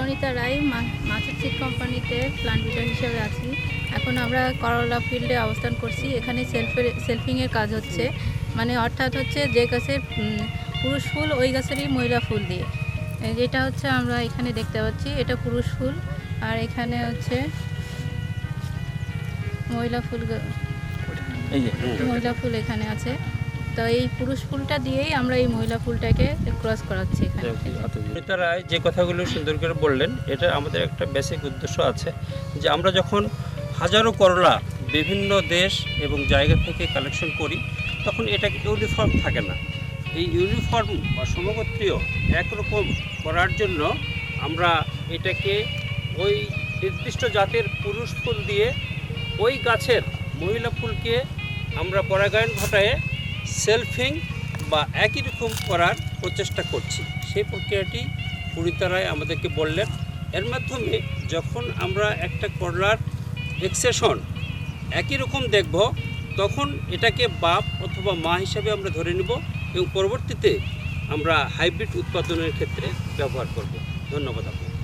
প্রণীতা রায়, মাছের সিড কোম্পানিতে plant breeder হিসেবে আছি। এখন আমরা করলা ফিল্ডে অবস্থান করছি। এখানে সেলফিংয়ের কাজ হচ্ছে, মানে অর্থাৎ হচ্ছে যে গাছের পুরুষ ফুল ওই গাছেরই মহিলা ফুল দিয়ে, যেটা হচ্ছে আমরা এখানে দেখতে পাচ্ছি এটা পুরুষ ফুল, আর এখানে হচ্ছে মহিলা ফুল এখানে আছে। তো এই পুরুষ ফুলটা দিয়েই আমরা এই মহিলা ফুলটাকে ক্রস করাচ্ছি এখানে। প্রণীতা রায় যে কথাগুলো সুন্দর করে বললেন, এটা আমাদের একটা বেসিক উদ্দেশ্য আছে যে আমরা যখন হাজারো করলা বিভিন্ন দেশ এবং জায়গা থেকে কালেকশন করি, তখন এটা ইউনিফর্ম থাকে না। এই ইউনিফর্ম বা সমগোত্রীয় একরকম করার জন্য আমরা এটাকে ওই নির্দিষ্ট জাতের পুরুষ ফুল দিয়ে ওই গাছের মহিলা ফুলকে আমরা পরাগায়ন ঘটায় সেলফিং বা একই রকম করার প্রচেষ্টা করছি। সেই প্রক্রিয়াটি প্রণীতা রায় আমাদেরকে বললেন। এর মাধ্যমে যখন আমরা একটা করলার এক্সেশন একই রকম দেখব, তখন এটাকে বাপ অথবা মা হিসাবে আমরা ধরে নেব এবং পরবর্তীতে আমরা হাইব্রিড উৎপাদনের ক্ষেত্রে ব্যবহার করব। ধন্যবাদ আপনাকে।